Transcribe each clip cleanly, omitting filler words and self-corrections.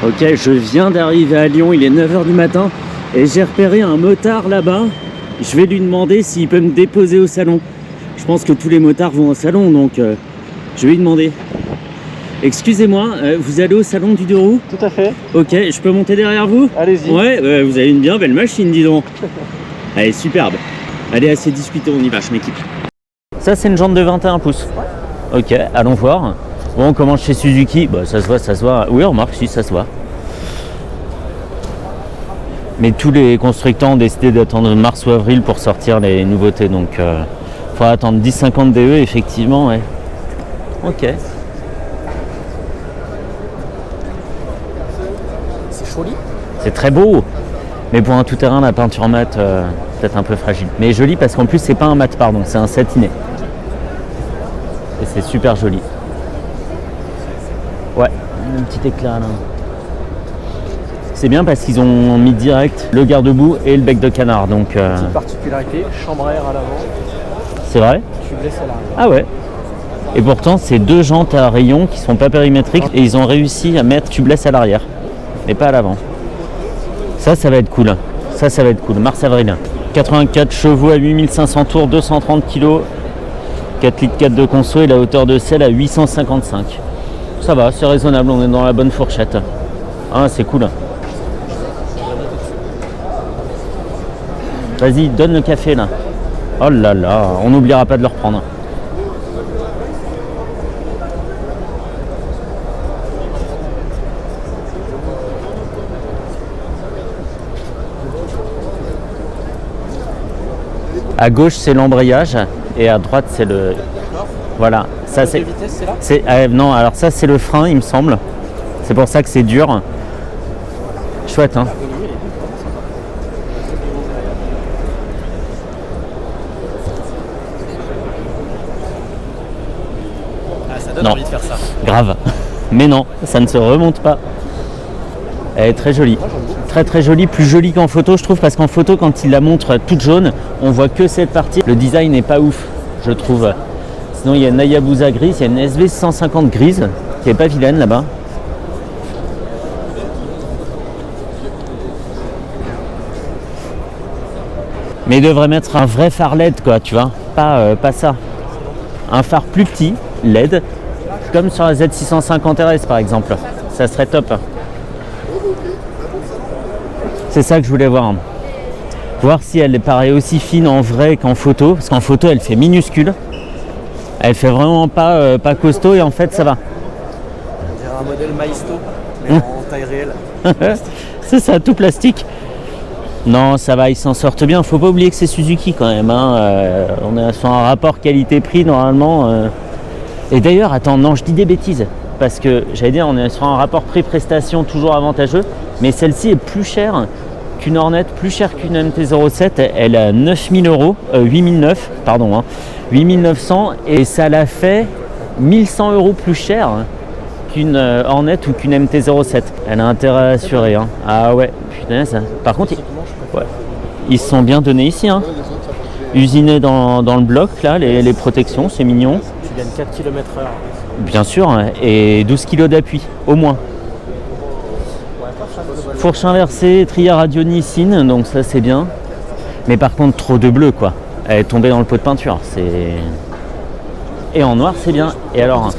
Ok, je viens d'arriver à Lyon, il est 9h du matin et j'ai repéré un motard là-bas. Je vais lui demander s'il peut me déposer au salon. Je pense que tous les motards vont au salon, donc je vais lui demander. Excusez-moi, vous allez au salon du deux roues? Tout à fait. Ok, je peux monter derrière vous? Allez-y. Ouais, vous avez une bien belle machine, dis donc. Elle est superbe. Allez, assez discuté, on y va, je m'équipe. Ça, c'est une jante de 21 pouces. Ok, allons voir. Bon, on commence chez Suzuki. Bah, ça se voit. Oui, remarque, si, ça se voit. Mais tous les constructeurs ont décidé d'attendre mars ou avril pour sortir les nouveautés. Donc, il faudra attendre 1050 DE, effectivement. Ouais. Ok. C'est joli. C'est très beau. Mais pour un tout-terrain, la peinture mat, peut-être un peu fragile. Mais joli parce qu'en plus, c'est pas un mat, pardon, c'est un satiné. Et c'est super joli. Ouais, un petit éclat là. C'est bien parce qu'ils ont mis direct le garde-boue et le bec de canard. Donc, petite particularité, chambre à air à l'avant. C'est vrai? Tubeless à l'arrière. Ah ouais. Et pourtant, c'est deux jantes à rayons qui sont pas périmétriques et ils ont réussi à mettre tubeless à l'arrière, mais pas à l'avant. Ça va être cool. Ça va être cool. Mars-avril. 84 chevaux à 8500 tours, 230 kg, 4 litres 4 de conso et la hauteur de selle à 855. Ça va, c'est raisonnable, on est dans la bonne fourchette. Ah, c'est cool. Vas-y, donne le café là. Oh là là, on n'oubliera pas de le reprendre. À gauche, c'est l'embrayage et à droite, c'est le... Voilà. Ça, c'est... vitesse, c'est là ? Non, alors ça, c'est le frein, il me semble. C'est pour ça que c'est dur. Chouette, hein. Ça donne envie de faire ça. Grave. Mais non, ça ne se remonte pas. Elle est très jolie. Très très jolie, plus jolie qu'en photo je trouve, parce qu'en photo quand il la montre toute jaune, on voit que cette partie. Le design n'est pas ouf, je trouve. Sinon il y a une Hayabusa grise, il y a une SV 150 grise qui est pas vilaine là-bas. Mais il devrait mettre un vrai phare LED quoi, tu vois, pas ça. Un phare plus petit, LED, comme sur la Z650 RS par exemple, ça serait top. C'est ça que je voulais voir. Voir si elle paraît aussi fine en vrai qu'en photo. Parce qu'en photo, elle fait minuscule. Elle fait vraiment pas costaud et en fait, ça va. On dirait un modèle Maisto, mais en taille réelle. C'est ça, tout plastique. Non, ça va, ils s'en sortent bien. Faut pas oublier que c'est Suzuki quand même. Hein. On est sur un rapport qualité-prix normalement. Et d'ailleurs, attends, non, je dis des bêtises. Parce que j'allais dire, on est sur un rapport prix-prestation toujours avantageux. Mais celle-ci est plus chère qu'une Hornet, plus chère qu'une MT-07. Elle a 9000 €, 8009, pardon, hein, 8900. Et ça l'a fait 1100 € plus cher qu'une Hornet ou qu'une MT-07. Elle a intérêt à assurer. Hein. Ah ouais, putain, ça. Par contre, ils se sont bien donnés ici. Hein. Usinés dans le bloc, là, les protections, c'est mignon. Tu gagnes 4 km/h. Bien sûr, et 12 kg d'appui, au moins. Fourche inversée, trier radio Nissin, donc ça c'est bien. Mais par contre, trop de bleu quoi. Elle est tombée dans le pot de peinture. Et en noir, c'est bien. Et alors,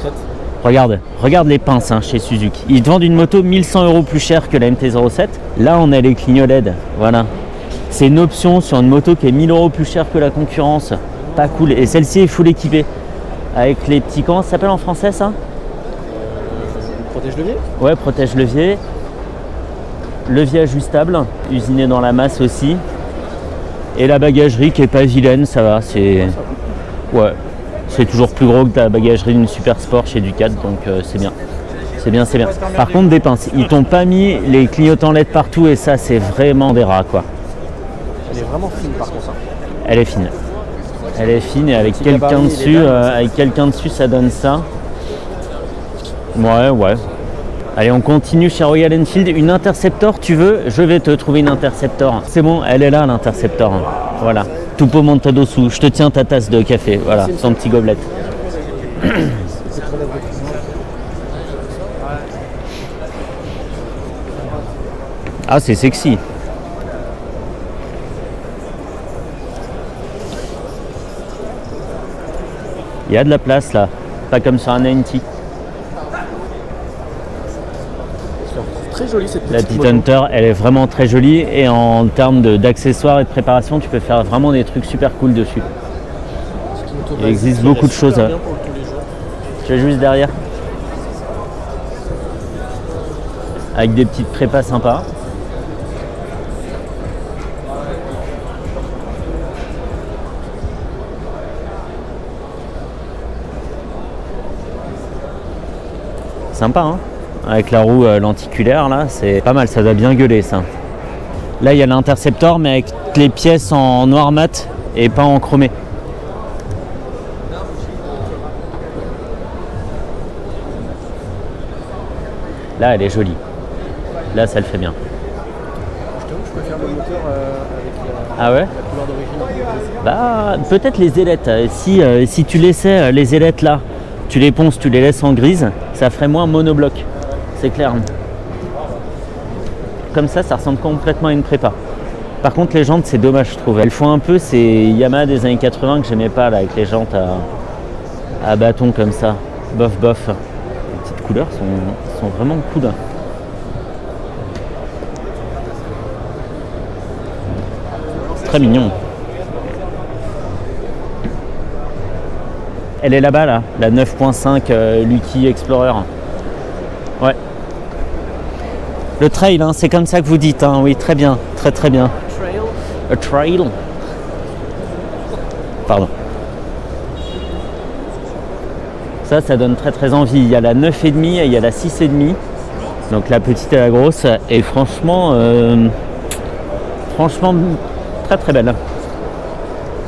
regarde les pinces hein, chez Suzuki. Ils te vendent une moto 1100 € plus cher que la MT-07. Là, on a les clignots LED. Voilà. C'est une option sur une moto qui est 1000 € plus cher que la concurrence. Pas cool. Et celle-ci est full équipée. Avec les petits... Comment ça s'appelle en français ça? Protège-levier? Ouais, protège-levier. Levier ajustable, usiné dans la masse aussi. Et la bagagerie qui est pas vilaine, ça va. C'est toujours plus gros que la bagagerie d'une Super Sport chez Ducat, donc c'est bien. C'est bien. Par contre, des pinces. Ils t'ont pas mis les clignotants LED partout et ça, c'est vraiment des rats quoi. Elle est vraiment fine par contre. Elle est fine. Elle est fine et avec quelqu'un dessus, ça donne ça. Ouais. Allez, on continue chez Royal Enfield. Une Interceptor, tu veux? Je vais te trouver une Interceptor. C'est bon, elle est là, l'Interceptor. Voilà. Tupo Montadosu. Je te tiens ta tasse de café. Voilà, son petit gobelet. Ah, c'est sexy. Il y a de la place là, pas comme sur un 90. Très jolie cette La petite petite moto. Hunter, elle est vraiment très jolie et en termes d'accessoires et de préparation, tu peux faire vraiment des trucs super cool dessus. Petite moto Il existe basique, beaucoup elle est de choses. super bien pour tous les jours. Tu es juste derrière. Avec des petites prépas sympas. Sympa, hein, avec la roue lenticulaire là, c'est pas mal, ça doit bien gueuler ça. Là il y a l'Interceptor mais avec les pièces en noir mat et pas en chromé. Là elle est jolie. Là ça le fait bien. Je t'avoue que je préfère le moteur avec Ah ouais? la couleur d'origine. Bah peut-être les ailettes. Si tu laissais les ailettes là, tu les ponces, tu les laisses en grise, ça ferait moins monobloc. C'est clair. Comme ça ressemble complètement à une prépa. Par contre les jantes c'est dommage je trouve. Elles font un peu ces Yamaha des années 80 que j'aimais pas là avec les jantes à bâton comme ça. Bof bof. Les petites couleurs sont vraiment cool. Très mignon. Elle est là-bas là, la 9.5 Lucky Explorer. Ouais. Le trail, hein, c'est comme ça que vous dites, hein. Oui, très bien, très bien. Trail. A trail. Pardon. Ça donne très envie. Il y a la 9,5 et il y a la 6,5. Donc la petite et la grosse. Et franchement, très belle.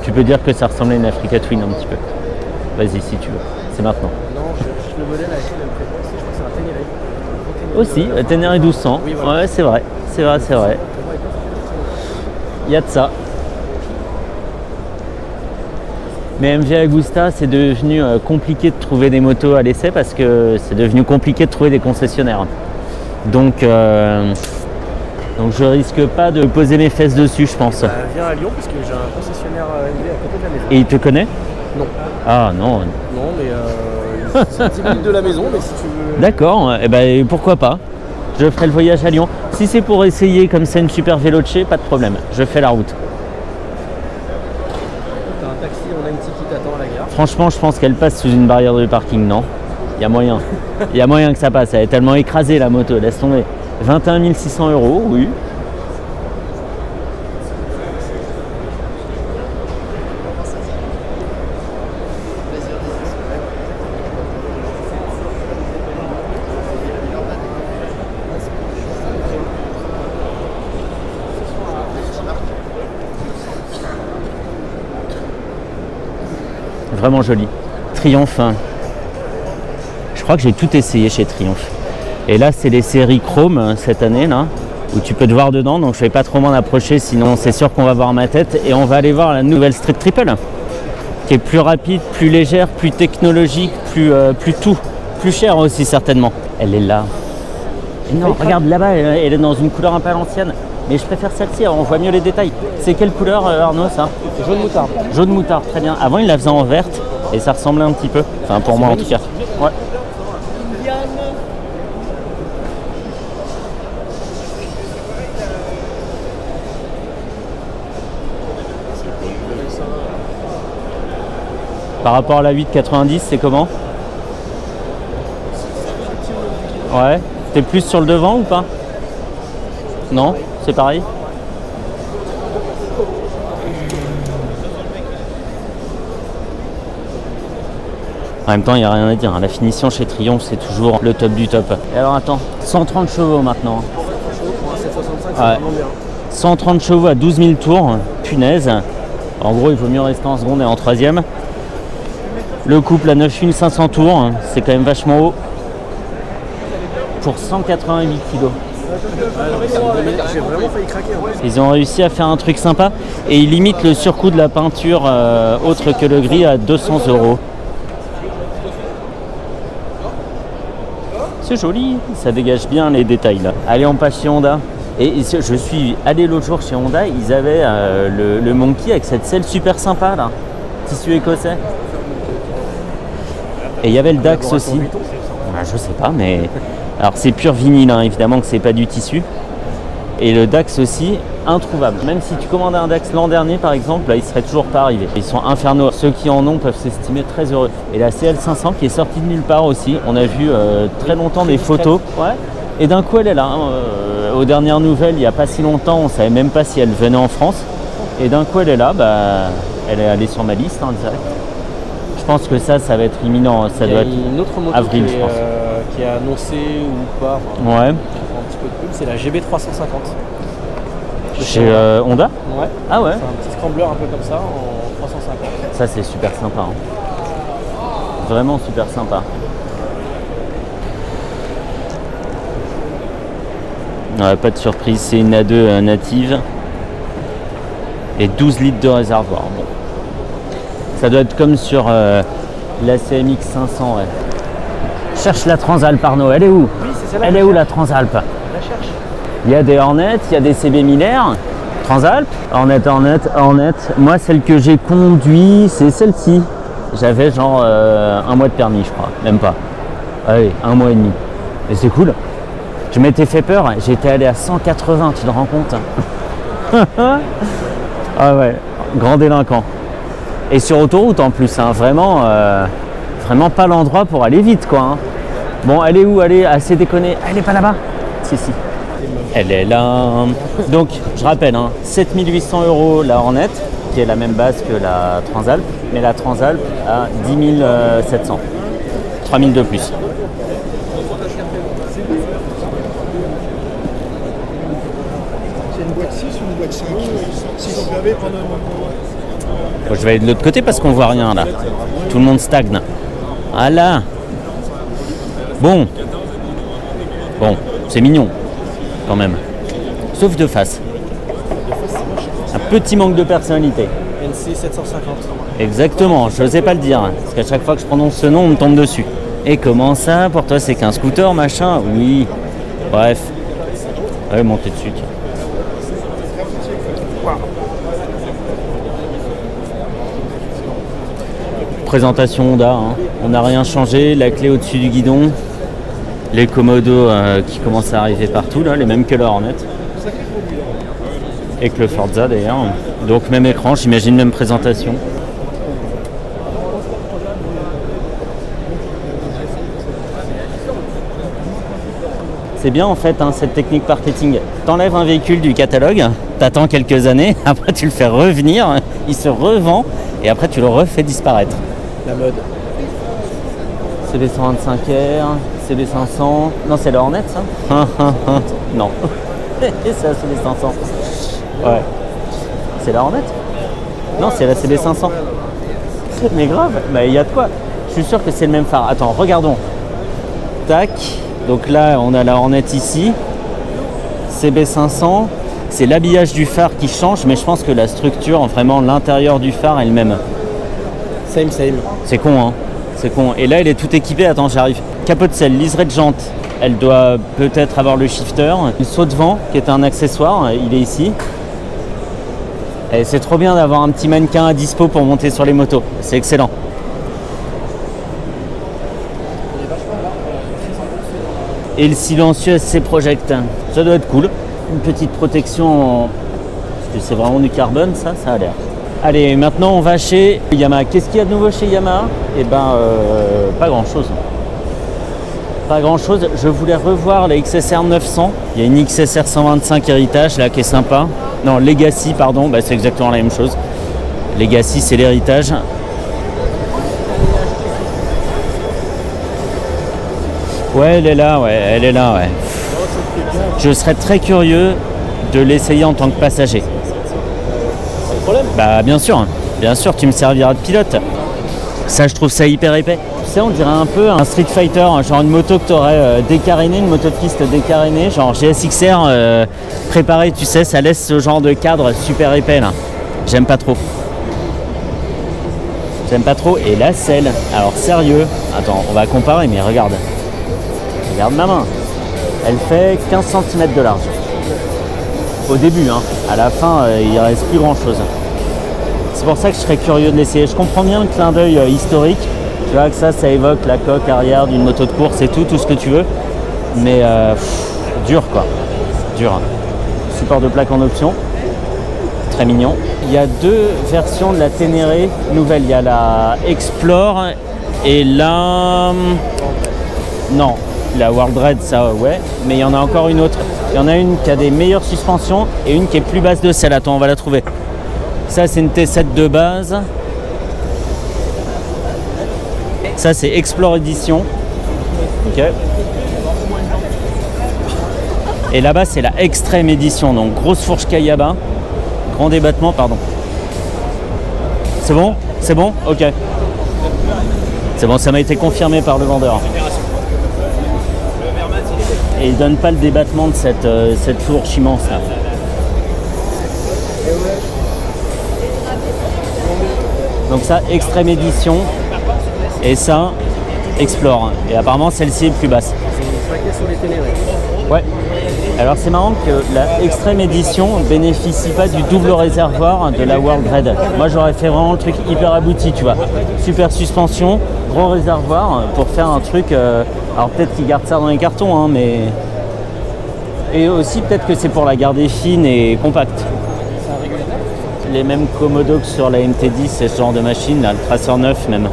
Tu peux dire que ça ressemble à une Africa Twin un petit peu. Vas-y si tu veux, c'est maintenant. Non, le modèle avec lequel elle me fait penser, je crois que c'est un Ténéré. Aussi, Ténéré 1200. Oui, voilà. Ouais, c'est vrai. Il y a de ça. Mais MV Agusta, c'est devenu compliqué de trouver des motos à l'essai parce que c'est devenu compliqué de trouver des concessionnaires. Donc je risque pas de poser mes fesses dessus, je pense. Viens à Lyon parce que j'ai un concessionnaire MV à côté de la maison. Et il te connaît? Non. Ah non. Non, mais c'est 10 minutes de la maison, mais si tu veux. D'accord, et ben pourquoi pas. Je ferai le voyage à Lyon. Si c'est pour essayer comme c'est une super Veloce, pas de problème. Je fais la route. T'as un taxi, on a une petite qui t'attend à la gare. Franchement, je pense qu'elle passe sous une barrière de parking, non? Il y a moyen. Il y a moyen que ça passe. Elle est tellement écrasée la moto, laisse tomber. 21 600 €, oui. Vraiment joli. Triumph. Je crois que j'ai tout essayé chez Triumph. Et là, c'est les séries Chrome cette année là, où tu peux te voir dedans. Donc je vais pas trop m'en approcher, sinon c'est sûr qu'on va voir ma tête. Et on va aller voir la nouvelle Street Triple, qui est plus rapide, plus légère, plus technologique, plus tout, plus cher aussi certainement. Elle est là. Et non, regarde là-bas, elle est dans une couleur un peu à l'ancienne. Mais je préfère celle-ci, on voit mieux les détails. C'est quelle couleur Arnaud ça? Jaune moutarde. Jaune moutarde, très bien. Avant il la faisait en verte et ça ressemblait un petit peu. Enfin pour moi en tout cas. Ouais. Par rapport à la 890, c'est comment? Ouais. T'es plus sur le devant ou pas? Non? C'est pareil? En même temps, il n'y a rien à dire. La finition chez Triumph, c'est toujours le top du top. Et alors attends, 130 chevaux maintenant. Pour un 765, c'est Ouais. vraiment bien. 130 chevaux à 12 000 tours, punaise. En gros, il vaut mieux rester en seconde et en troisième. Le couple à 9500 tours, c'est quand même vachement haut. Pour 188 kg. J'ai vraiment failli craquer. Ouais. Ils ont réussi à faire un truc sympa et ils limitent le surcoût de la peinture autre que le gris à 200 €. C'est joli, ça dégage bien les détails là. Allez, on passe chez Honda. Et je suis allé l'autre jour chez Honda, ils avaient le Monkey avec cette selle super sympa là, tissu écossais. Et il y avait le Dax aussi. Je sais pas, mais alors c'est pur vinyle, hein, évidemment que c'est pas du tissu. Et le Dax aussi, introuvable. Même si tu commandais un Dax l'an dernier par exemple, là il serait toujours pas arrivé. Ils sont infernaux. Ceux qui en ont peuvent s'estimer très heureux. Et la CL500 qui est sortie de nulle part aussi. On a vu très longtemps des photos. Ouais. Et d'un coup elle est là. Aux dernières nouvelles, il n'y a pas si longtemps, on savait même pas si elle venait en France. Et d'un coup elle est là, elle est allée sur ma liste direct. Je pense que ça va être imminent. Ça doit être une autre moto avril, je pense. Qui est annoncée ou pas. Ouais. Un petit peu de pub, c'est la GB350. Chez Honda. Ouais. Ah ouais. C'est un petit scrambler un peu comme ça en 350. Ça c'est super sympa. Vraiment super sympa. Ouais, pas de surprise, c'est une A2 native. Et 12 litres de réservoir. Bon. Ça doit être comme sur la CMX 500. Ouais. Cherche la Transalp, Arnaud. Elle est où? Oui, c'est celle-là. Elle est où la Transalp? La cherche. Il y a des Hornet, il y a des CB Miller. Transalp, Hornet. Moi, celle que j'ai conduit, c'est celle-ci. J'avais genre un mois de permis, je crois. Même pas. Allez, un mois et demi. Et c'est cool. Je m'étais fait peur. J'étais allé à 180, tu te rends compte? Ah ouais, grand délinquant. Et sur autoroute en plus, vraiment pas l'endroit pour aller vite, quoi. Bon, elle est où? Elle est assez déconnée. Elle est pas là-bas? Si. Elle est là. Donc, je rappelle, 7800 € la Hornet, qui est la même base que la Transalp, mais la Transalp à 10 700. 3000 de plus. C'est une boîte 6 ou une boîte 5? Si vous l'avez, prenez un. Bon, je vais aller de l'autre côté parce qu'on voit rien là. Tout le monde stagne. Voilà. Bon, c'est mignon quand même. Sauf de face. Un petit manque de personnalité. NC 750. Exactement, je n'osais pas le dire. Parce qu'à chaque fois que je prononce ce nom, on me tombe dessus. Et comment ça? Pour toi, c'est qu'un scooter, machin? Oui. Bref. Allez, montez dessus. Tiens. Présentation Honda, on n'a rien changé, la clé au-dessus du guidon, les commodos qui commencent à arriver partout, là, les mêmes que la Hornet, et que le Forza d'ailleurs, donc même écran, j'imagine même présentation. C'est bien en fait cette technique marketing. T'enlèves un véhicule du catalogue, t'attends quelques années, après tu le fais revenir, il se revend et après tu le refais disparaître. La mode. CB125R, CB500. Non, c'est la Hornet ça? Non. C'est la CB500. Ouais. C'est la Hornet? Non, c'est la CB500. Mais grave, il y a de quoi. Je suis sûr que c'est le même phare. Attends, regardons. Tac. Donc là, on a la Hornet ici. CB500. C'est l'habillage du phare qui change, mais je pense que la structure, vraiment l'intérieur du phare est le même. Same. C'est con, c'est con. Et là, elle est tout équipée. Attends, j'arrive. Capot de selle, liseré de jante. Elle doit peut-être avoir le shifter. Le saut de vent, qui est un accessoire, il est ici. Et c'est trop bien d'avoir un petit mannequin à dispo pour monter sur les motos. C'est excellent. Et le silencieux SC Project. Ça doit être cool. Une petite protection. Parce que c'est vraiment du carbone, ça a l'air. Allez, maintenant on va chez Yamaha. Qu'est-ce qu'il y a de nouveau chez Yamaha? Pas grand-chose. Pas grand-chose. Je voulais revoir la XSR 900. Il y a une XSR 125 héritage là qui est sympa. Non, Legacy, pardon. C'est exactement la même chose. Legacy, c'est l'héritage. Ouais, elle est là, ouais. Je serais très curieux de l'essayer en tant que passager. Bien sûr, tu me serviras de pilote. Ça, je trouve ça hyper épais. Tu sais, on dirait un peu un Street Fighter, genre une moto que tu aurais décarénée, une moto de piste décarénée, genre GSXR préparée, tu sais, ça laisse ce genre de cadre super épais là. J'aime pas trop. Et la selle, alors sérieux, attends, on va comparer, mais regarde ma main. Elle fait 15 cm de large. au début, hein. À la fin, il reste plus grand chose. C'est pour ça que je serais curieux de l'essayer. Je comprends bien le clin d'œil historique. Tu vois que ça évoque la coque arrière d'une moto de course et tout ce que tu veux. Mais dur quoi. Dur. Support de plaque en option. Très mignon. Il y a deux versions de la Ténéré nouvelle. Il y a la Explore et la... Non, la World Red, ça ouais. Mais il y en a encore une autre. Il y en a une qui a des meilleures suspensions et une qui est plus basse de celle. Attends, on va la trouver. Ça, c'est une T7 de base. Ça, c'est Explore Edition. Ok. Et là-bas, c'est la Extreme Edition. Donc, grosse fourche Kayaba. Grand débattement, pardon. C'est bon? C'est bon? Ok. C'est bon, ça m'a été confirmé par le vendeur. Et il donne pas le débattement de cette fourche immense là. Donc ça, Extreme Edition. Et ça, Explore. Et apparemment, celle-ci est plus basse. Sur les Ténéré. Ouais. Alors c'est marrant que la Extreme Edition ne bénéficie pas du double réservoir de la World Red. Moi j'aurais fait vraiment le truc hyper abouti, tu vois. Super suspension, gros réservoir pour faire un truc... alors peut-être qu'ils gardent ça dans les cartons, hein, mais... Et aussi peut-être que c'est pour la garder fine et compacte. Les mêmes Komodo que sur la MT10 et ce genre de machine, là, le Tracer 9 même.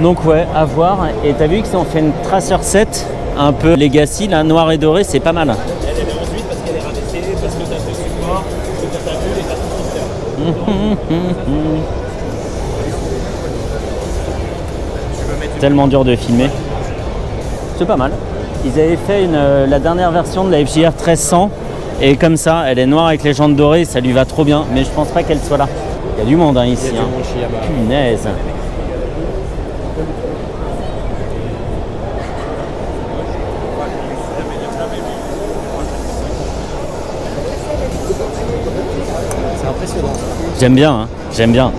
Donc ouais, à voir. Et t'as vu qu'ils ont fait une Tracer 7 un peu legacy, là, noir et doré, c'est pas mal. Elle est ensuite parce qu'elle est rabaissée, parce que t'as fait support, parce que t'as vu les cartons. Tellement dur de filmer. C'est pas mal. Ils avaient fait la dernière version de la FJR 1300 et comme ça, elle est noire avec les jantes dorées, ça lui va trop bien. Mais je pense pas qu'elle soit là. Il y a du monde hein, ici. Il y a du monde chez Yamaha. Punaise. C'est impressionnant ça. J'aime bien, hein. J'aime bien.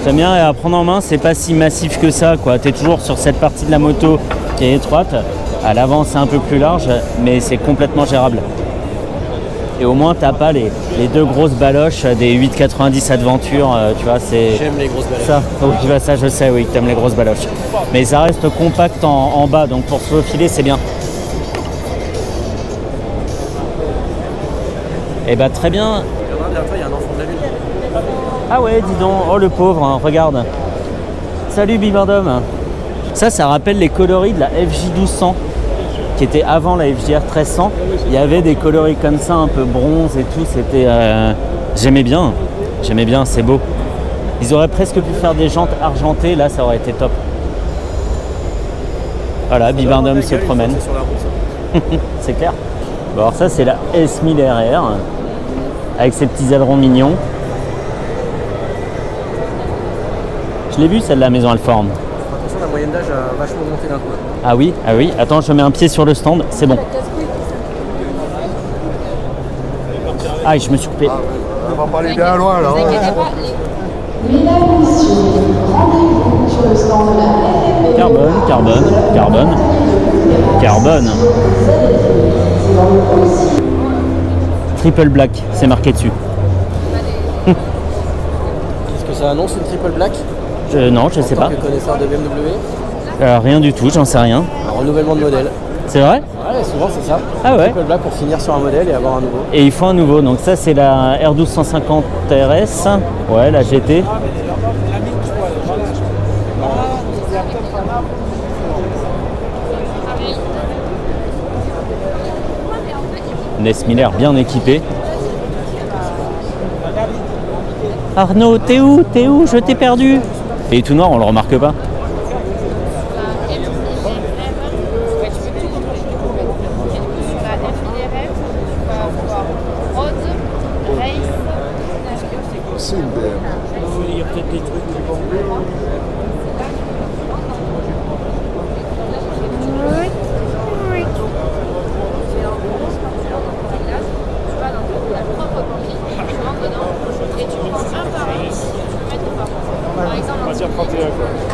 J'aime bien et à prendre en main, c'est pas si massif que ça, quoi. T'es toujours sur cette partie de la moto qui est étroite. À l'avant, c'est un peu plus large, mais c'est complètement gérable. Et au moins, t'as pas les deux grosses baloches des 890 Adventure, tu vois, c'est... J'aime les grosses baloches. Ça, tu vois, ça, je sais, oui, que t'aimes les grosses baloches. Mais ça reste compact en bas, donc pour se faufiler, c'est bien. Et bah, très bien. Il y a un enfant de la lune. Ah ouais, dis donc, oh le pauvre, hein, regarde. Salut Bibendum. Ça rappelle les coloris de la FJ 1200, qui était avant la FJR 1300. Il y avait des coloris comme ça, un peu bronze et tout, c'était... J'aimais bien, c'est beau. Ils auraient presque pu faire des jantes argentées, là ça aurait été top. Voilà, Bibendum se promène. Sur la route, ça. C'est clair. Bon, alors ça c'est la S1000 RR, avec ses petits ailerons mignons. Je l'ai vu celle-là, Maison Alforme. Attention, la moyenne d'âge a vachement monté d'un coup. Ah oui, attends, je mets un pied sur le stand, c'est bon. Ah, je me suis coupé. On va pas aller bien loin là. Ne vous inquiétez pas. Mesdames, messieurs, rendez-vous sur le stand de la FFB. Carbone. Triple black, c'est marqué dessus. Est-ce que ça annonce une triple black? Non, je sais En tant pas. que connaisseur de BMW, Rien du tout, j'en sais rien. un renouvellement de modèle. C'est vrai? Ouais, souvent c'est ça. Ah ouais. Triple black pour finir sur un modèle et avoir un nouveau. Et il faut un nouveau, donc ça c'est la R1250 RS, ouais, la GT. Ness Miller bien équipé. Arnaud, t'es où? Je t'ai perdu. Et tout noir, on le remarque pas. C'est une BM. Il y a peut-être des trucs qui vont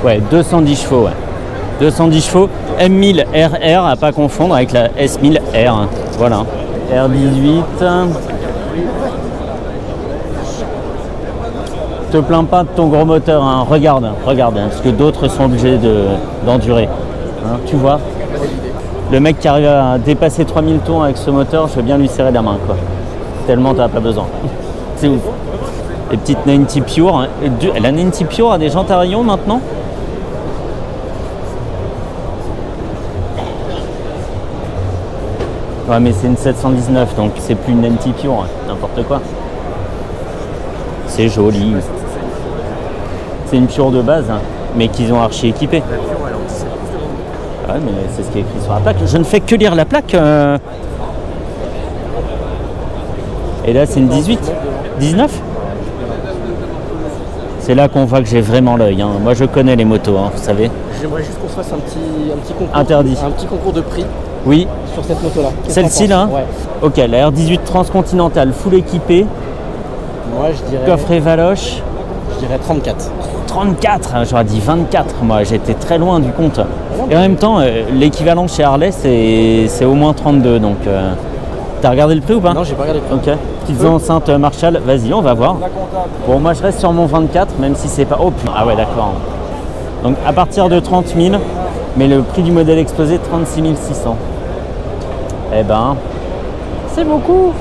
Ouais, 210 chevaux, ouais. 210 chevaux, M1000 RR à pas confondre avec la S1000R. Voilà. R18. Te plains pas de ton gros moteur, hein. Regarde, parce que d'autres sont obligés d'endurer. Hein, tu vois, le mec qui arrive à dépasser 3000 tours avec ce moteur, je veux bien lui serrer la main, quoi. Tellement t'as pas besoin. C'est ouf. Les petites 90 Pure. Hein. La 90 Pure a des jantes à rayons maintenant. Ouais, mais c'est une 719, donc c'est plus une 90 Pure, hein. N'importe quoi. C'est joli. C'est une Pure de base, hein, mais qu'ils ont archi équipée. Ouais, mais c'est ce qui est écrit sur la plaque. Je ne fais que lire la plaque. Et là, c'est une 18. 19. C'est là qu'on voit que j'ai vraiment l'œil. Hein. Moi, je connais les motos, hein, vous savez. J'aimerais juste qu'on se fasse un petit concours. Interdit. Un petit concours de prix Oui. sur cette moto-là. Celle-ci, là. Ouais. Ok, la R18 Transcontinental, full équipée. Moi, je dirais. Coffret Valoche. Je dirais 34. 34, hein, j'aurais dit 24. Moi, j'étais très loin du compte. Et en même temps, l'équivalent chez Harley, c'est au moins 32. Donc, t'as regardé le prix ou pas? Non, j'ai pas regardé le prix. Ok. Petites enceintes Marshall, vas-y, on va voir. Bon, moi, je reste sur mon 24, même si c'est pas. Oh putain, ah ouais, d'accord. Donc, à partir de 30 000, mais le prix du modèle exposé, 36 600. Eh ben, c'est beaucoup.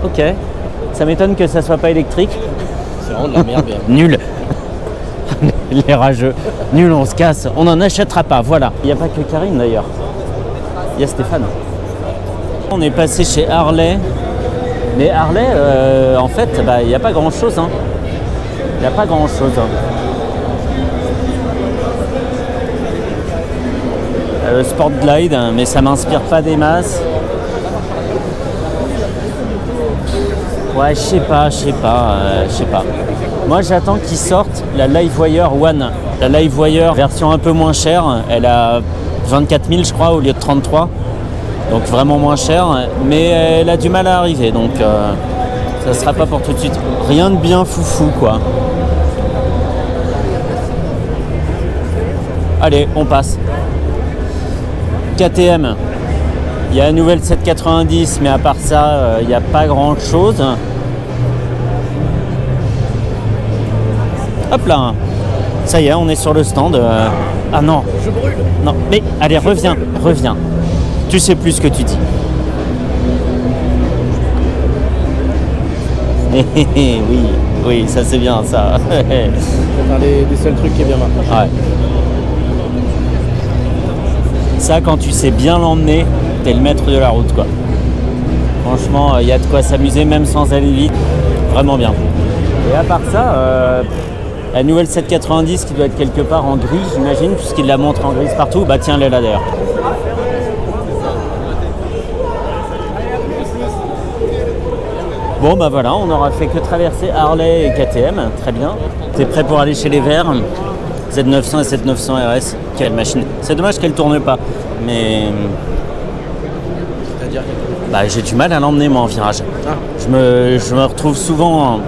Ok. Ça m'étonne que ça soit pas électrique. C'est vraiment de la merde, bien. Nul. Les rageux. Nul, on se casse. On n'en achètera pas, voilà. Il n'y a pas que Karine d'ailleurs. Il y a Stéphane. On est passé chez Harley. Mais Harley, en fait, il n'y a pas grand-chose. Hein. Il n'y a pas grand-chose. Sport Glide, mais ça m'inspire pas des masses. Ouais, je sais pas. Moi, j'attends qu'ils sortent la Livewire One. La Livewire, version un peu moins chère, elle a 24 000, je crois, au lieu de 33. Donc vraiment moins cher, mais elle a du mal à arriver. Donc ça sera pas pour tout de suite. Rien de bien foufou, quoi. Allez, on passe. KTM. Il y a la nouvelle 790, mais à part ça, il n'y a pas grand chose. Hop là. Ça y est, on est sur le stand. Ah non. Je brûle. Non, mais allez, reviens. Tu sais plus ce que tu dis. Oui, ça c'est bien, ça. C'est un des seuls trucs qui est bien marqué. Ouais. Ça, quand tu sais bien l'emmener, t'es le maître de la route, quoi. Franchement, il y a de quoi s'amuser, même sans aller vite. Vraiment bien. Et à part ça, la nouvelle 790 qui doit être quelque part en gris, j'imagine, puisqu'il la montre en grise partout. Bah tiens, elle est là d'ailleurs. Bon bah voilà, on n'aura fait que traverser Harley et KTM, très bien. T'es prêt pour aller chez les Verts? Z900 et 700 RS, quelle machine. C'est dommage qu'elle tourne pas, mais C'est-à-dire j'ai du mal à l'emmener moi en virage. Ah. Je me retrouve souvent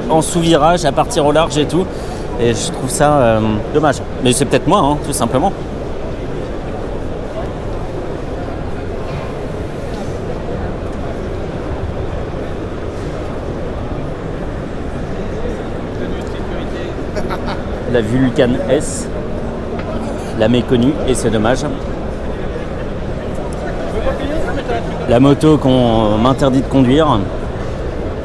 en sous-virage, à partir au large et tout, et je trouve ça dommage. Mais c'est peut-être moi, hein, tout simplement. La Vulcan S, la méconnue, et c'est dommage. La moto qu'on m'interdit de conduire,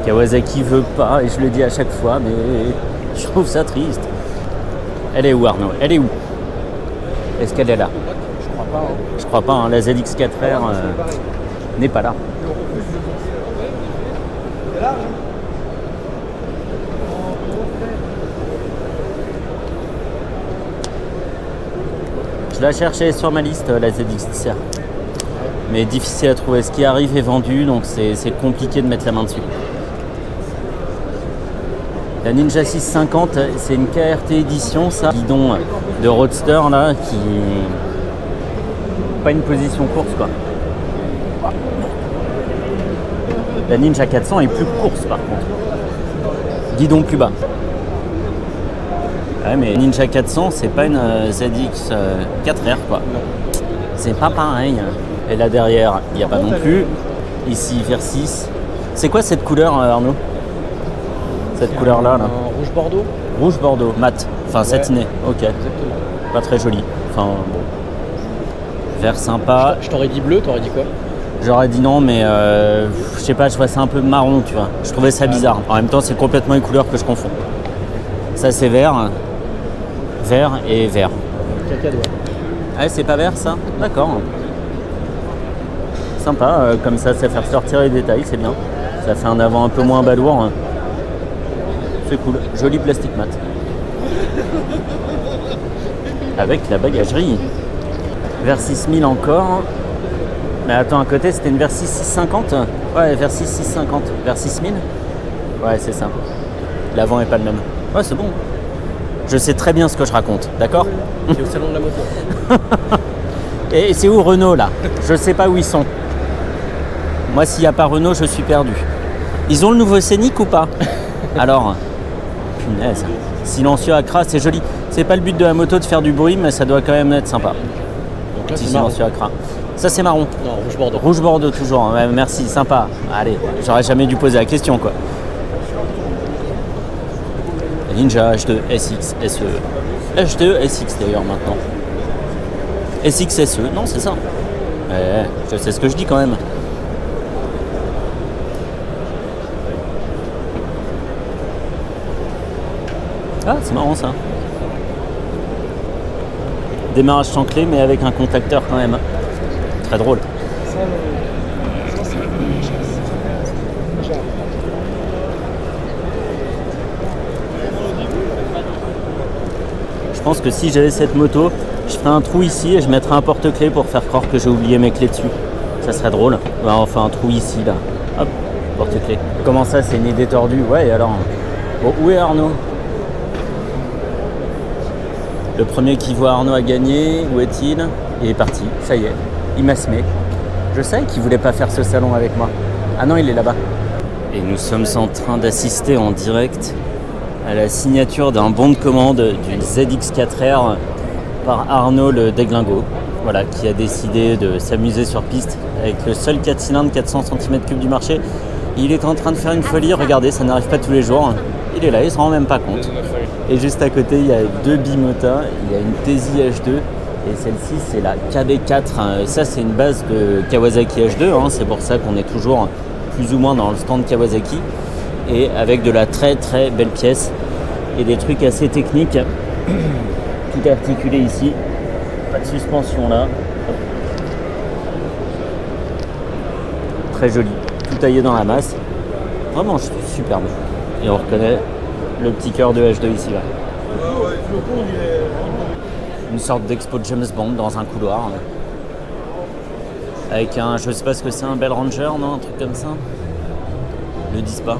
Kawasaki veut pas, et je le dis à chaque fois, mais je trouve ça triste. Elle est où, Arnaud? Elle est où? Est-ce qu'elle est là? Je crois pas. Hein. Je crois pas, hein. La ZX4R n'est pas là. Je la cherchais sur ma liste, la ZX10R. Mais difficile à trouver. Ce qui arrive est vendu, donc c'est compliqué de mettre la main dessus. La Ninja 650, c'est une KRT édition, ça. Guidon de Roadster, là, qui... Pas une position course, quoi. La Ninja 400 est plus course, par contre. Guidon plus bas. Ouais, mais Ninja 400, c'est pas une ZX 4R, quoi. C'est pas pareil. Et là derrière, il n'y a pas non plus. Ici, Versys. C'est quoi cette couleur, Arnaud? Cette couleur-là, là. Rouge bordeaux. Rouge bordeaux, mat. Enfin, satiné. Ok. Exactement. Pas très joli. Enfin, bon. Vert sympa. Je t'aurais dit bleu, t'aurais dit quoi? J'aurais dit non, mais je sais pas, je vois ça un peu marron, tu vois. Je trouvais ça bizarre. En même temps, c'est complètement les couleurs que je confonds. Ça, c'est vert. Vert et vert. Cacadois. Ah, c'est pas vert, ça? D'accord. Sympa, comme ça fait ressortir les détails, c'est bien. Ça fait un avant un peu moins balourd. C'est cool. Joli plastique mat. Avec la bagagerie. Versys 1000 encore. Mais attends, à côté, c'était une Versys 650? Ouais, Versys 650. Versys 1000? Ouais, c'est ça. L'avant est pas le même. Ouais, c'est bon. Je sais très bien ce que je raconte, d'accord? C'est au salon de la moto. Et c'est où Renault, là? Je sais pas où ils sont. Moi, s'il n'y a pas Renault, je suis perdu. Ils ont le nouveau Scénic ou pas? Alors, punaise. Silencieux Accra, c'est joli. C'est pas le but de la moto de faire du bruit, mais ça doit quand même être sympa. Donc là, Petit c'est marron. silencieux Accra. Ça, c'est marron. Non, rouge bordeaux. Rouge bordeaux, toujours. Ouais, merci, sympa. Allez, j'aurais jamais dû poser la question, quoi. Ninja H2 SX SE. H2 SX d'ailleurs maintenant. SX SE, non, c'est ça. Ouais, je sais ce que je dis quand même. Ah, c'est marrant ça. Démarrage sans clé, mais avec un contacteur quand même. Très drôle. Je pense que si j'avais cette moto, je ferais un trou ici et je mettrais un porte-clés pour faire croire que j'ai oublié mes clés dessus. Ça serait drôle. Ouais, enfin un trou ici, là. Hop, porte-clés. Comment ça, c'est une idée tordue? Ouais, alors. Bon, où est Arnaud? Le premier qui voit Arnaud a gagné. Où est-il? Il est parti. Ça y est. Il m'a semé. Je savais qu'il voulait pas faire ce salon avec moi. Ah non, il est là-bas. Et nous sommes en train d'assister en direct à la signature d'un bon de commande d'une ZX4R par Arnaud le déglingo, voilà, qui a décidé de s'amuser sur piste avec le seul 4 cylindres 400 cm3 du marché. Il est en train de faire une folie, regardez, ça n'arrive pas tous les jours. Il est là, il se rend même pas compte. Et juste à côté, il y a deux Bimota, il y a une Tesi H2 et celle-ci c'est la KB4. Ça c'est une base de Kawasaki H2, hein. C'est pour ça qu'on est toujours plus ou moins dans le stand Kawasaki et avec de la très très belle pièce et des trucs assez techniques. Tout articulé ici, pas de suspension là. Très joli, tout taillé dans la masse. Vraiment superbe. Et on reconnaît le petit cœur de H2 ici là. Une sorte d'expo de James Bond dans un couloir. Avec un, je sais pas ce que c'est, un Bell Ranger, non? Un truc comme ça. Ne le disent pas.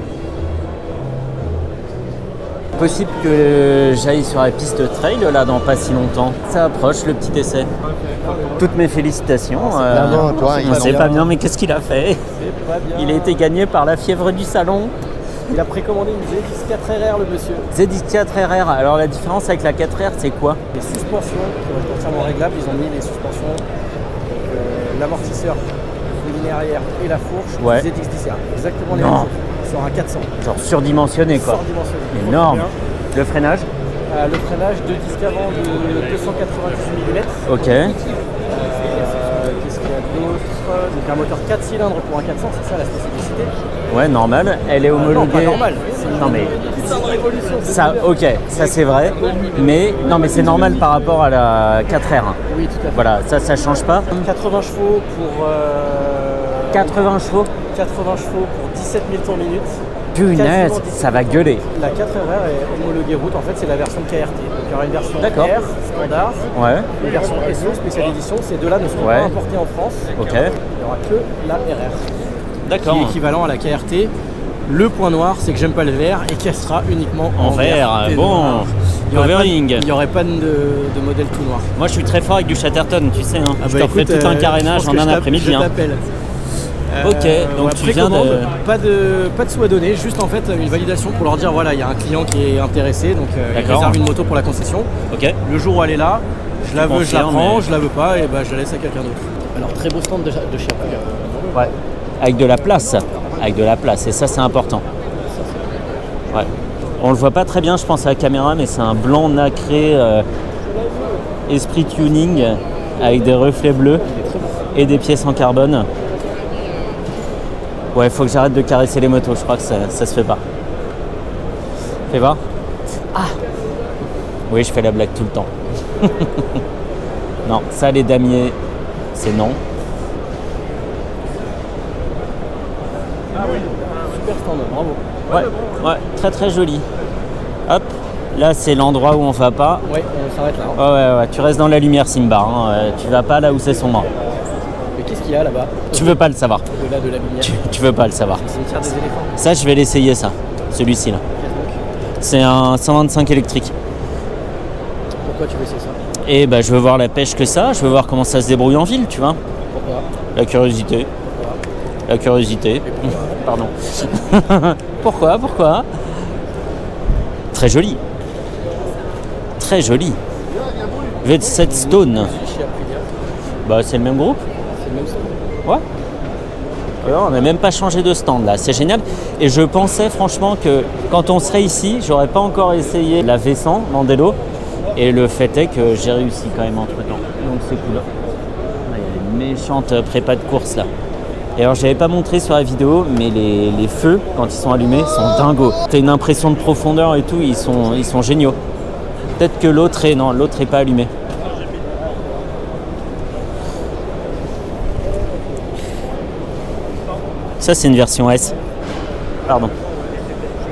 Possible que j'aille sur la piste trail là dans pas si longtemps. Ça approche le petit essai. Toutes mes félicitations. C'est pas bien, mais qu'est-ce qu'il a fait? Il a été gagné par la fièvre du salon. Il a précommandé une ZX4RR, le monsieur. ZX4RR, alors la différence avec la 4R, c'est quoi? Les suspensions qui vont être entièrement réglables, ils ont mis les suspensions, l'amortisseur, le linéaire arrière et la fourche, ouais. ZX10R. Exactement les mêmes choses. Sur un 400. Genre surdimensionné quoi. Surdimensionné. Énorme. Le freinage? Le freinage, deux disques avant de 298 mm. Ok. Qu'est-ce qu'il y a d'autre? Donc un moteur 4 cylindres pour un 400, c'est ça la spécificité. Ouais, normal. Elle est homologuée. Non, pas normal. Non mais C'est une révolution. ça, ok, ça c'est vrai. Mais non, mais c'est normal par rapport à la 4R. Oui, tout à fait. Voilà, ça change pas. 80 chevaux pour 80 chevaux. 80 chevaux pour 17 000 tours minute. Punaise, ça va gueuler. La 4RR est homologuée route, en fait c'est la version KRT. Donc il y aura une version D'accord. R standard, Ouais. une version SE spéciale édition. Ces deux-là ne seront Ouais. pas importés en France. Ok. Il n'y aura que la RR. D'accord. Qui est équivalent à la KRT. Le point noir, c'est que j'aime pas le vert et qu'elle sera uniquement En vert. et Bon. noir. Il Covering. n'y aurait pas de modèle tout noir. Moi je suis très fort avec du Chatterton, tu sais. Hein. Ah je bah te refais écoute, tout un carénage je en pense que un après-midi. Je Hein. t'appelle. Ok, donc tu viens de... Pas de sous à donner, juste en fait une validation pour leur dire voilà, il y a un client qui est intéressé, donc il réserve une moto pour la concession. Ok. Le jour où elle est là, je la veux, je la prends, mais... je la veux pas, et je la laisse à quelqu'un d'autre. Alors très beau stand de chez Apple. Ouais. Avec de la place. Avec de la place, et ça c'est important. Ouais. On le voit pas très bien je pense à la caméra, mais c'est un blanc nacré esprit tuning avec des reflets bleus et des pièces en carbone. Ouais, faut que j'arrête de caresser les motos, je crois que ça se fait pas. Fais voir. Ah. Oui, je fais la blague tout le temps. Non, ça les damiers, c'est non. Ah oui, super stand, bravo. Ouais, très très joli. Hop, là c'est l'endroit où on va pas. Ouais, on s'arrête là. Ouais, tu restes dans la lumière Simba, hein. Tu vas pas là où c'est sombre. Mais qu'est-ce qu'il y a là-bas? Tu veux pas le savoir. Au-delà de la lumière. Tu veux pas le savoir. C'est le cimetière des éléphants. Ça, je vais l'essayer, ça. Celui-ci là. C'est un 125 électrique. Pourquoi tu veux essayer ça? Et je veux voir la pêche que ça, je veux voir comment ça se débrouille en ville, tu vois. Pourquoi? La curiosité. La curiosité. Pardon. Pourquoi? Très joli. Très joli. V7 Stone. C'est le même groupe. C'est le même stand. Ouais. Alors, on n'a même pas changé de stand là, c'est génial. Et je pensais franchement que quand on serait ici, j'aurais pas encore essayé la V100 Mandelo. Et le fait est que j'ai réussi quand même entre temps. Donc c'est cool. Là, il y a une méchante prépa de course là. Et alors j'avais pas montré sur la vidéo, mais les feux, quand ils sont allumés, sont dingos. T'as une impression de profondeur et tout, ils sont géniaux. Peut-être que l'autre est pas allumé. Ça c'est une version S. Pardon.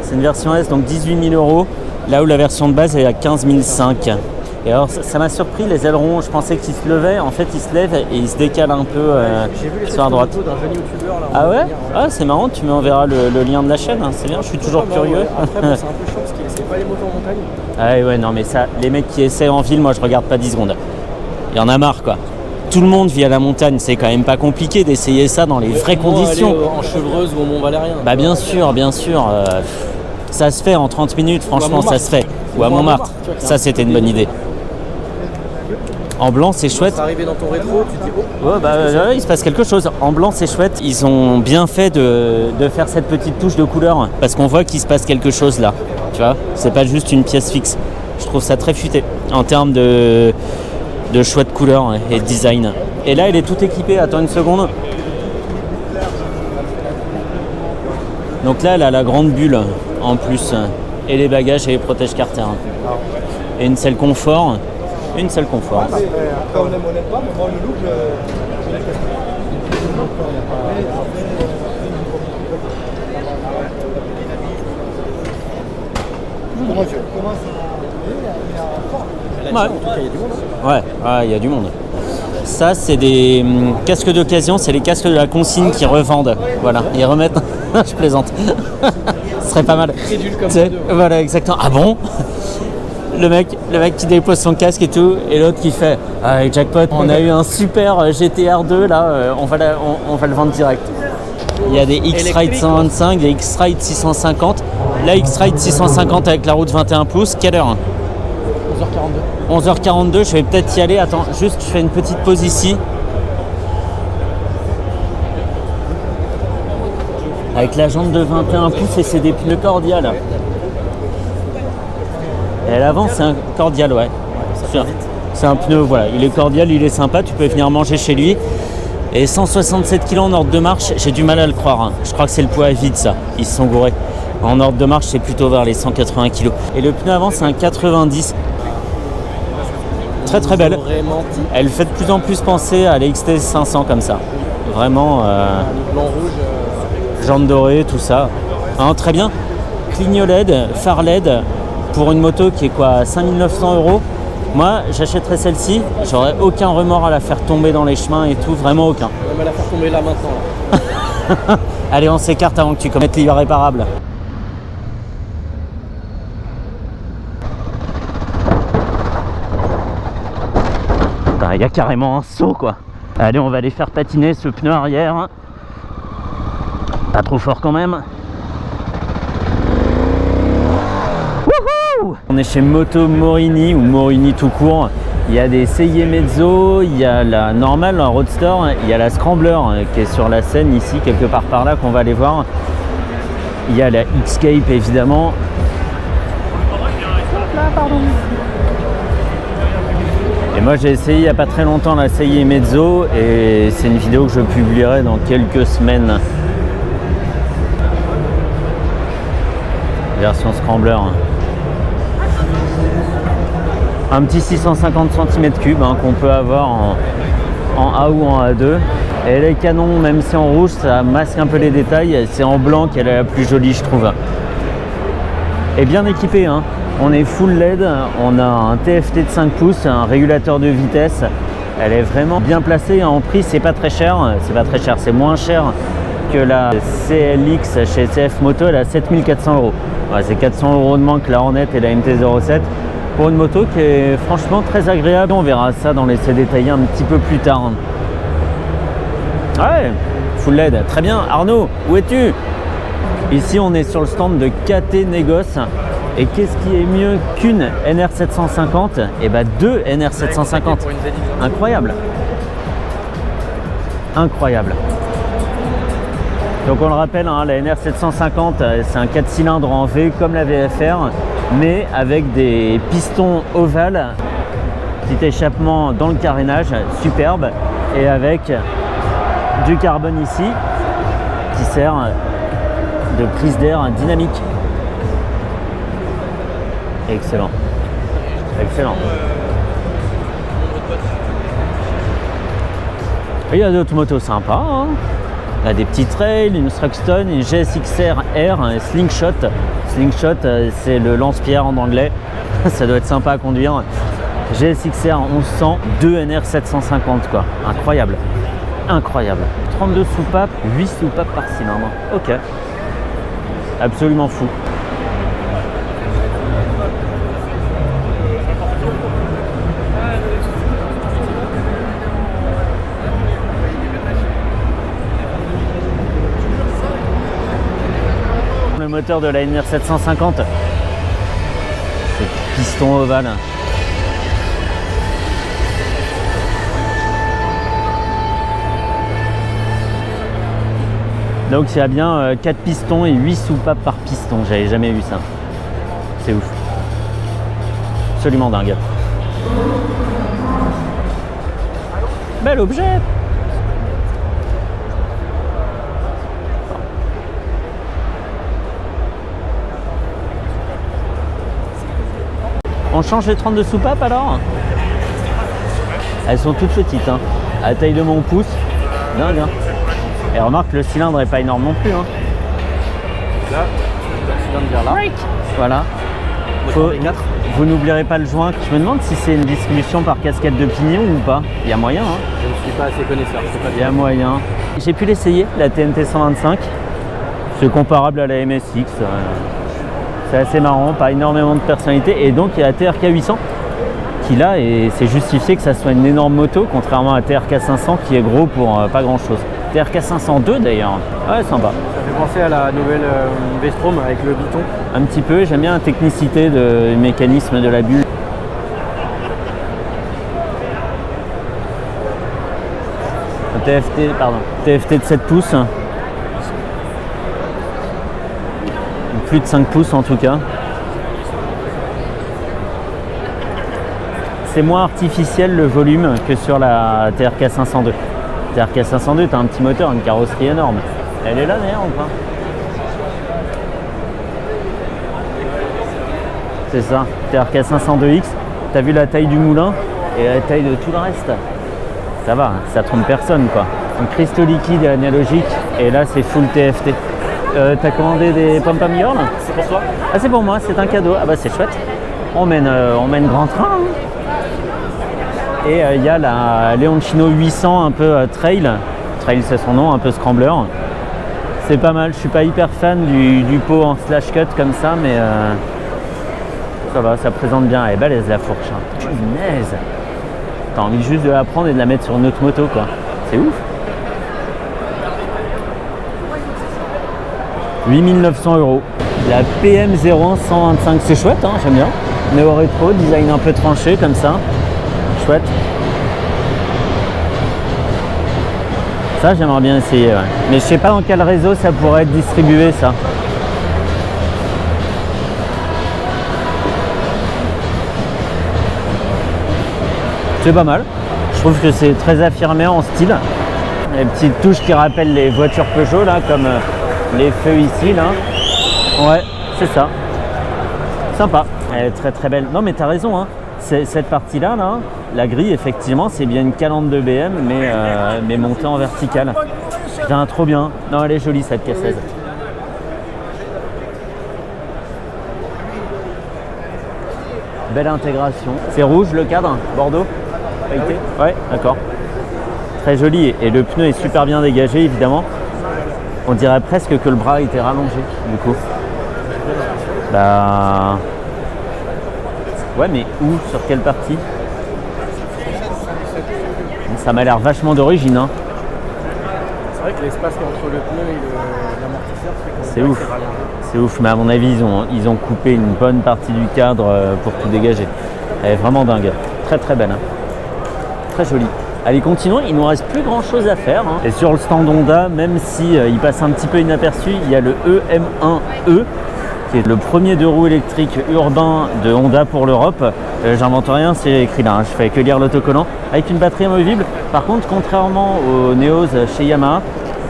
C'est une version S, donc 18 000 €, là où la version de base est à 15 500. Et alors ça m'a surpris, les ailerons, je pensais qu'ils se levaient, en fait ils se lèvent et ils se décalent un peu sur la droite. D'un jeune youtubeur là. Ah ouais? Ah c'est marrant, tu m'enverras le lien de la chaîne, hein. C'est bien, je suis toujours curieux. Ouais. Après c'est un peu chiant parce qu'il essaie pas les motos en montagne. Ah ouais, non mais ça, les mecs qui essaient en ville, moi je regarde pas 10 secondes. Il y en a marre quoi. Tout le monde vit à la montagne, c'est quand même pas compliqué d'essayer ça dans les vraies conditions. Aller en Chevreuse ou au Mont-Valérien. Bien sûr. Ça se fait en 30 minutes, franchement ça se fait. Ou à Montmartre, ça c'était une bonne idée. En blanc c'est chouette. C'est arrivé dans ton rétro, tu te dis oh. Ouais, il se passe quelque chose. En blanc c'est chouette. Ils ont bien fait de faire cette petite touche de couleur parce qu'on voit qu'il se passe quelque chose là. Tu vois, c'est pas juste une pièce fixe. Je trouve ça très futé en termes de choix de couleur et de design. Et là elle est tout équipée. Attends une seconde. Donc là elle a la grande bulle en plus et les bagages et les protège-carter. Et une selle confort. Une seule confort. Après on aime pas, mais moi le look, Ouais, il y a du monde. Ça, c'est des casques d'occasion, c'est les casques de la consigne qui revendent. Voilà, ils remettent. Je plaisante. Ce serait pas mal. Voilà, exactement. Ah bon? Le mec qui dépose son casque et tout, et l'autre qui fait jackpot, on a eu un super GTR 2 là, on va le vendre direct. Il y a des X-Ride 125, des X-Ride 650. La X-Ride 650 avec la route 21 pouces, quelle heure? 11h42, je vais peut-être y aller. Attends, juste je fais une petite pause ici. Avec la jante de 21 pouces et c'est des pneus cordiales. Et à l'avant c'est un cordial, ouais. C'est un pneu, voilà, il est cordial, il est sympa, tu peux venir manger chez lui. Et 167 kg en ordre de marche, j'ai du mal à le croire. Hein. Je crois que c'est le poids à vide ça, ils se sont gourés. En ordre de marche c'est plutôt vers les 180 kg. Et le pneu avant c'est un 90. Très très belle. Elle fait de plus en plus penser à la XT 500 comme ça. Vraiment. Blanc rouge. Jantes dorées, tout ça. Hein, très bien. Clignot LED, phare LED. Pour une moto qui est quoi, 5 900 €, moi j'achèterais celle-ci, j'aurais aucun remords à la faire tomber dans les chemins et tout, vraiment aucun. On va la faire tomber là maintenant. Là. Allez, on s'écarte avant que tu commettes l'irréparable. Il y a carrément un saut quoi. Allez, on va aller faire patiner ce pneu arrière. Pas trop fort quand même. Wouhou! On est chez Moto Morini ou Morini tout court. Il y a des CI Mezzo, il y a la normale, la Roadster, il y a la Scrambler qui est sur la scène ici, quelque part par là, qu'on va aller voir. Il y a la Xscape évidemment. Et moi j'ai essayé il n'y a pas très longtemps la CI Mezzo et c'est une vidéo que je publierai dans quelques semaines. Version Scrambler. Un petit 650 cm3 qu'on peut avoir en A ou en A2. Et elle est canon, même si en rouge ça masque un peu les détails. C'est en blanc qu'elle est la plus jolie je trouve. Et bien équipée, hein. On est full LED, on a un TFT de 5 pouces, un régulateur de vitesse. Elle est vraiment bien placée. En prix c'est pas très cher, c'est moins cher que la CLX chez CF Moto. Elle a 7400 €. Ouais, c'est 400 € de moins que la Hornet et la MT-07 pour une moto qui est franchement très agréable. On verra ça dans l'essai détaillé un petit peu plus tard. Ouais, full LED, très bien. Arnaud, où es-tu? Ici on est sur le stand de KT Négoce. Et qu'est-ce qui est mieux qu'une NR750? Et bah deux NR750. Incroyable. Incroyable. Donc on le rappelle, hein, la NR750 c'est un 4 cylindres en V comme la VFR, mais avec des pistons ovales, petit échappement dans le carénage, superbe, et avec du carbone ici qui sert de prise d'air dynamique. Excellent. Excellent. Et il y a d'autres motos sympas, hein. Il y a des petits trails, une Struxton, une GSX-R R, un Slingshot. Slingshot, c'est le lance-pierre en anglais. Ça doit être sympa à conduire. GSX-R 1100, 2 NR750 quoi. Incroyable. Incroyable. 32 soupapes, 8 soupapes par cylindre. Ok. Absolument fou. Le moteur de la NR750, c'est piston ovale. Donc il y a bien 4 pistons et 8 soupapes par piston, j'avais jamais vu ça. C'est ouf. Absolument dingue. Bel objet. On change les 32 soupapes alors? Elles sont toutes petites, hein, à la taille de mon pouce. Dingue, hein. Et remarque, le cylindre n'est pas énorme non plus. Hein. Là, le cylindre vers là. Voilà. Vous n'oublierez pas le joint. Je me demande si c'est une distribution par casquette de pignon ou pas. Il y a moyen. Hein. Je ne suis pas assez connaisseur. Il y a moyen. J'ai pu l'essayer, la TNT 125. C'est comparable à la MSX. C'est assez marrant, pas énormément de personnalité. Et donc il y a la TRK 800 qui là, et c'est justifié que ça soit une énorme moto, contrairement à la TRK 500 qui est gros pour pas grand chose. TRK 502 d'ailleurs, ouais, sympa. Ça fait penser à la nouvelle V-Strom avec le biton. Un petit peu, j'aime bien la technicité du mécanisme de la bulle. TFT de 7 pouces. Plus de 5 pouces en tout cas. C'est moins artificiel le volume que sur la TRK 502. TRK 502, tu as un petit moteur, une carrosserie énorme. Elle est là d'ailleurs ou pas? C'est ça, TRK 502X. Tu as vu la taille du moulin et la taille de tout le reste. Ça va, ça trompe personne quoi. Un cristaux liquide et analogique et là c'est full TFT. T'as commandé des pom-pom girl? C'est pour toi? Ah c'est pour moi, c'est un cadeau. Ah bah c'est chouette. On mène grand train. Hein. Et il y a la Leoncino 800 un peu trail. Trail c'est son nom, un peu scrambler. C'est pas mal, je suis pas hyper fan du pot en slash cut comme ça, mais ça va, ça présente bien. Elle est balèze la fourche. Hein. Punaise. T'as envie juste de la prendre et de la mettre sur une autre moto quoi. C'est ouf. 8 900 €. La PM01 125, c'est chouette, hein, j'aime bien. Néo rétro, design un peu tranché comme ça. Chouette. Ça, j'aimerais bien essayer, ouais. Mais je sais pas dans quel réseau ça pourrait être distribué, ça. C'est pas mal. Je trouve que c'est très affirmé en style. Les petites touches qui rappellent les voitures Peugeot, là, comme les feux ici, là. Ouais, c'est ça. Sympa. Elle est très très belle. Non, mais t'as raison, hein. Cette partie-là, là, la grille, effectivement, c'est bien une calandre de BM, mais montée en verticale. Putain, trop bien. Non, elle est jolie, cette K16. Belle intégration. C'est rouge, le cadre, Bordeaux? Pailleté? Ouais, d'accord. Très joli. Et le pneu est super bien dégagé, évidemment. On dirait presque que le bras était rallongé, du coup. Bah... Ouais, mais où? Sur quelle partie? Ça m'a l'air vachement d'origine, hein. C'est vrai que l'espace entre le pneu et l'amortisseur, c'est ouf. C'est ouf, mais à mon avis, ils ont coupé une bonne partie du cadre pour tout dégager. Elle est vraiment dingue. Très très belle. Hein. Très jolie. Allez, continuons. Il nous reste plus grand chose à faire. Hein. Et sur le stand Honda, même si il passe un petit peu inaperçu, il y a le EM1E, qui est le premier deux roues électriques urbain de Honda pour l'Europe. J'invente rien, c'est écrit là, hein. Je fais que lire l'autocollant. Avec une batterie amovible. Par contre, contrairement aux Neos chez Yamaha,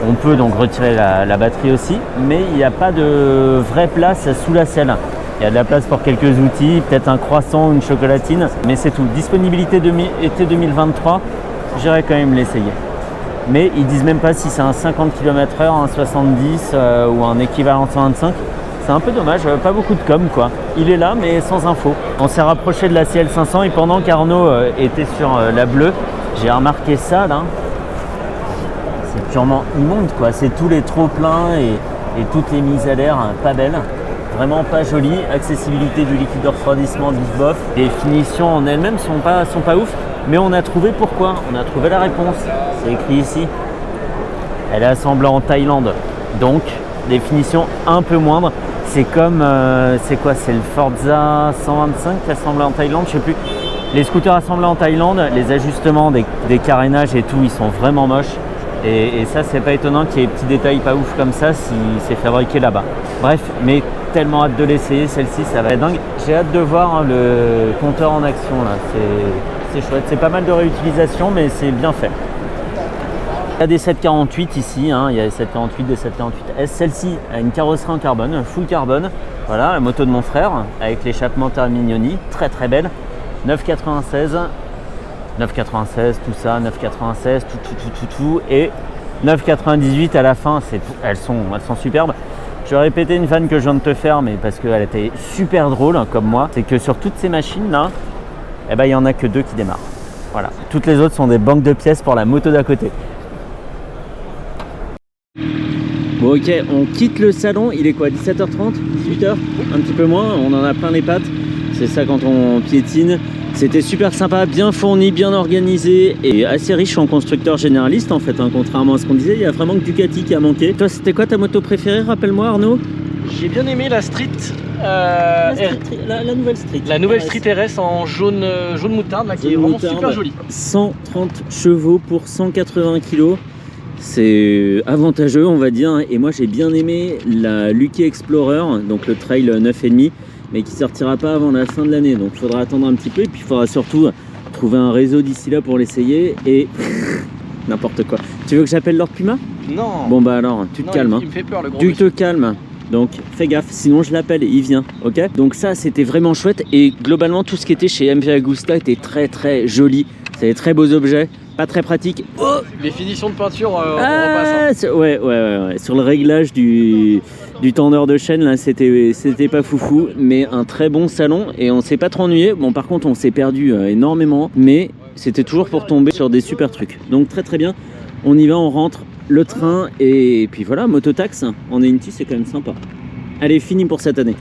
on peut donc retirer la batterie aussi, mais il n'y a pas de vraie place sous la selle. Il y a de la place pour quelques outils, peut-être un croissant, une chocolatine, mais c'est tout. Disponibilité été 2023, j'irai quand même l'essayer. Mais ils disent même pas si c'est un 50 km/h, un 70 ou un équivalent 125. C'est un peu dommage, pas beaucoup de com quoi. Il est là mais sans info. On s'est rapproché de la CL500 et pendant qu'Arnaud était sur la bleue, j'ai remarqué ça là. C'est purement immonde quoi. C'est tous les trop-pleins et toutes les mises à l'air pas belles. Vraiment pas jolies. Accessibilité du liquide de refroidissement bif bof. Les finitions en elles-mêmes sont pas ouf. Mais on a trouvé pourquoi. On a trouvé la réponse. C'est écrit ici. Elle est assemblée en Thaïlande. Donc des finitions un peu moindres. C'est comme, c'est quoi? C'est le Forza 125 qui est assemblé en Thaïlande, je sais plus. Les scooters assemblés en Thaïlande, les ajustements des carénages et tout, ils sont vraiment moches. Et ça, c'est pas étonnant qu'il y ait des petits détails pas ouf comme ça si c'est fabriqué là-bas. Bref, mais tellement hâte de l'essayer, celle-ci, ça va être dingue. J'ai hâte de voir hein, le compteur en action là, c'est chouette. C'est pas mal de réutilisation, mais c'est bien fait. Il y a des 748 ici, hein, il y a des 748, des 748S. Celle-ci a une carrosserie en carbone, full carbone. Voilà, la moto de mon frère avec l'échappement Termignoni, très très belle. 9,96, 9,96, tout ça, 9,96, tout. Et 9,98 à la fin, elles sont superbes. Je vais répéter une vanne que je viens de te faire, mais parce qu'elle était super drôle, hein, comme moi. C'est que sur toutes ces machines-là, eh ben, il n'y en a que 2 qui démarrent. Voilà. Toutes les autres sont des banques de pièces pour la moto d'à côté. Bon ok, on quitte le salon, il est quoi, 17h30, 18h? Un petit peu moins, on en a plein les pattes. C'est ça quand on piétine. C'était super sympa, bien fourni, bien organisé et assez riche en constructeurs généralistes en fait, hein, contrairement à ce qu'on disait, il y a vraiment que Ducati qui a manqué. Toi, c'était quoi ta moto préférée, rappelle-moi Arnaud? J'ai bien aimé la Street. La nouvelle Street. La nouvelle Street RS en jaune moutarde là, qui est vraiment super jolie. 130 chevaux pour 180 kg. C'est avantageux on va dire, et moi j'ai bien aimé la Lucky Explorer, donc le trail 9,5, mais qui sortira pas avant la fin de l'année, donc il faudra attendre un petit peu, et puis il faudra surtout trouver un réseau d'ici là pour l'essayer, et n'importe quoi. Tu veux que j'appelle Lord Puma? Non. Bon bah alors, tu te calmes. Il me fait peur le gros. Tu te calmes. Donc fais gaffe, sinon je l'appelle et il vient, ok? Donc ça c'était vraiment chouette, et globalement tout ce qui était chez MV Agusta était très très joli. C'est des très beaux objets, pas très pratiques. Oh, les finitions de peinture, on repasse. Hein. Ouais. Sur le réglage du tendeur de chaîne, là, c'était pas foufou, mais un très bon salon et on s'est pas trop ennuyé. Bon, par contre, on s'est perdu énormément, mais c'était toujours pour tomber sur des super trucs. Donc très très bien. On y va, on rentre, le train et puis voilà, mototax en Unity, c'est quand même sympa. Allez, fini pour cette année.